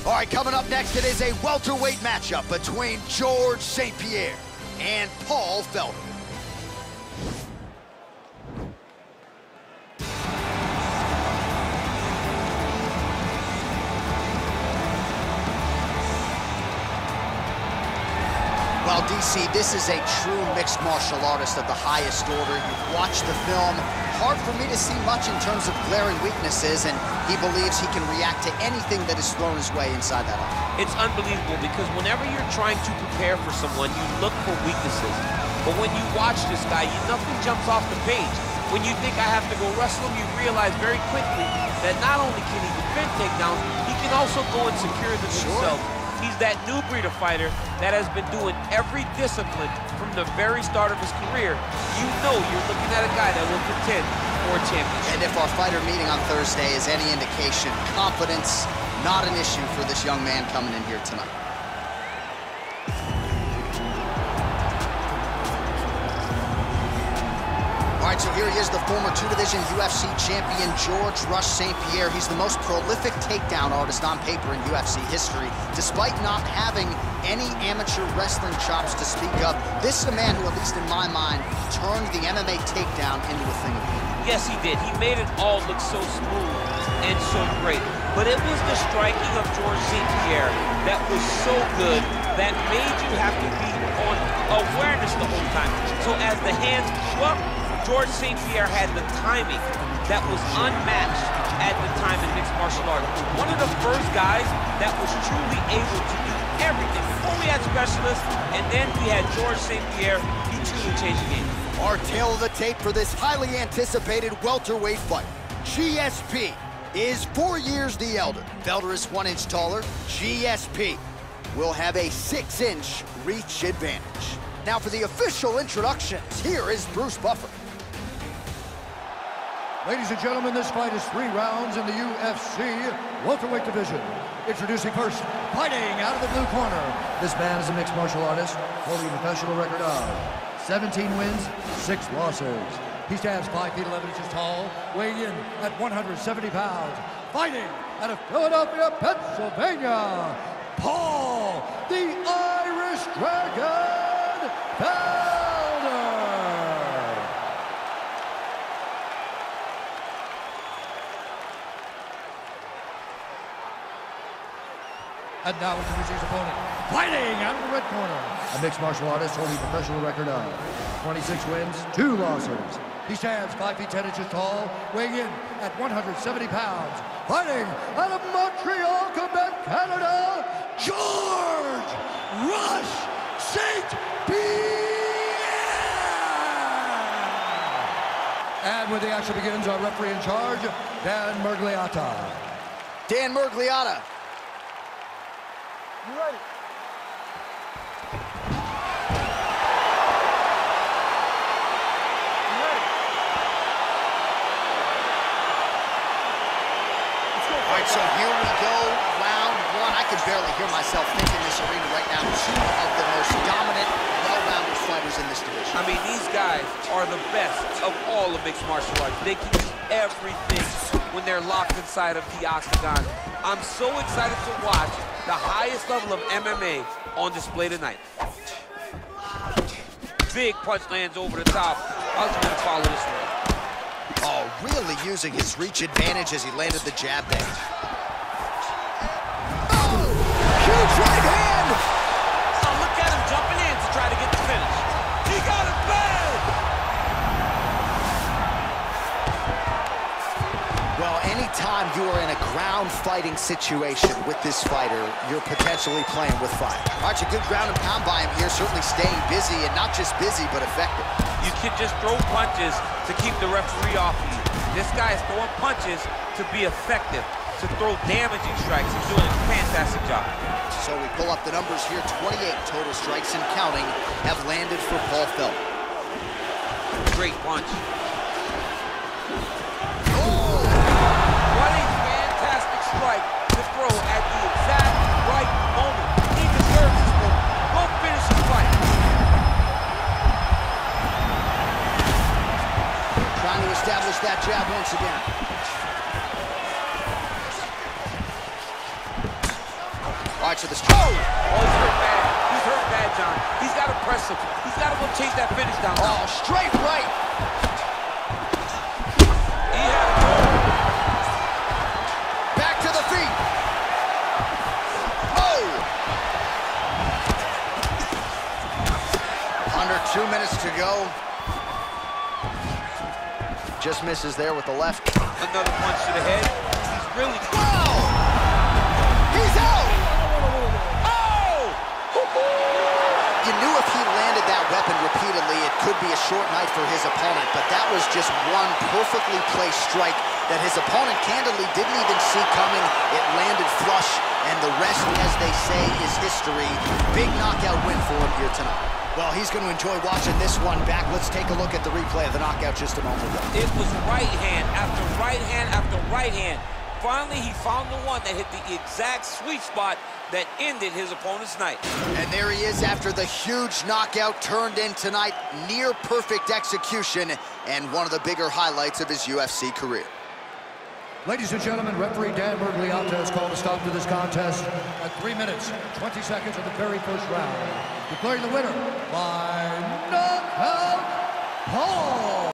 All right, coming up next, it is a welterweight matchup between Georges St-Pierre and Paul Felder. Well, DC, this is a true mixed martial artist of the highest order. You've watched the film. Hard for me to see much in terms of glaring weaknesses, and he believes he can react to anything that is thrown his way inside that arm. It's unbelievable because whenever you're trying to prepare for someone, you look for weaknesses. But when you watch this guy, nothing jumps off the page. When you think I have to go wrestle him, you realize very quickly that not only can he defend takedowns, he can also go and secure them himself. He's that new breed of fighter that has been doing every discipline from the very start of his career. You know you're looking at a guy that will contend for a championship. And if our fighter meeting on Thursday is any indication, confidence, not an issue for this young man coming in here tonight. All right, so here he is, the former two-division UFC champion, Georges Rush St-Pierre. He's the most prolific takedown artist on paper in UFC history. Despite not having any amateur wrestling chops to speak of, this is a man who, at least in my mind, turned the MMA takedown into a thing of beauty. Yes, he did. He made it all look so smooth and so great. But it was the striking of Georges St-Pierre that was so good that made you have to be on awareness the whole time. So as the hands flew up, Georges St-Pierre had the timing that was unmatched at the time in mixed martial arts. One of the first guys that was truly able to do everything. Before we had specialists, and then we had Georges St-Pierre, he truly changed the game. Our tail of the tape for this highly anticipated welterweight fight. GSP is 4 years the elder. Felder is 1 inch taller. GSP will have a 6-inch reach advantage. Now for the official introductions, here is Bruce Buffer. Ladies and gentlemen, this fight is 3 rounds in the UFC welterweight division. Introducing first, fighting out of the blue corner. This man is a mixed martial artist, holding a professional record of 17 wins, 6 losses. He stands 5 feet 11 inches tall, weighing in at 170 pounds. Fighting out of Philadelphia, Pennsylvania, Paul, the Irish Dragon, Felder. And now introducing his opponent, fighting out of the red corner. A mixed martial artist holding a professional record of 26 wins, 2 losses. He stands 5 feet 10 inches tall, weighing in at 170 pounds. Fighting out of Montreal, Quebec, Canada, Georges Rush St-Pierre. And when the action begins, our referee in charge, Dan Miragliotta. Dan Miragliotta. You ready? All right, so here we go, round 1. I can barely hear myself think in this arena right now. 2 of the most dominant, well-rounded fighters in this division. I mean, these guys are the best of all of mixed martial arts. They can do everything when they're locked inside of the octagon. I'm so excited to watch the highest level of MMA on display tonight. Big punch lands over the top. I was going to follow this one. Oh, really using his reach advantage as he landed the jab there. Oh, huge right hand! Oh, look at him jumping in to try to get the finish. He got it bad! Well, anytime you are in a ground fighting situation with this fighter, you're potentially playing with fire. All right, a good ground and pound by him here, certainly staying busy, and not just busy, but effective. You can just throw punches to keep the referee off of you. This guy is throwing punches to be effective, to throw damaging strikes. He's doing a fantastic job. So we pull up the numbers here. 28 total strikes and counting have landed for Paul Felder. Great punch. Oh! What a fantastic strike to throw at the exact right moment. He deserves this moment. Go finish his fight. Trying to establish that jab once again. All right, so this... Oh! Oh, he's hurt bad. He's hurt bad, John. He's got to press him. He's got to go chase that finish down. Oh, straight right. He had a goal. Back to the feet. Oh! Under 2 minutes to go. Just misses there with the left. Another punch to the head. He's really... Wow! He's out! Oh! You knew if he landed that weapon repeatedly, it could be a short night for his opponent, but that was just one perfectly placed strike that his opponent candidly didn't even see coming. It landed flush, and the rest, as they say, is history. Big knockout win for him here tonight. Well, he's going to enjoy watching this one back. Let's take a look at the replay of the knockout just a moment ago. It was right hand after right hand after right hand. Finally, he found the one that hit the exact sweet spot that ended his opponent's night. And there he is after the huge knockout turned in tonight. Near perfect execution and one of the bigger highlights of his UFC career. Ladies and gentlemen, referee Dan Bergliata has called a stop to this contest at 3 minutes, 20 seconds of the very first round, declaring the winner by knockout, Paul.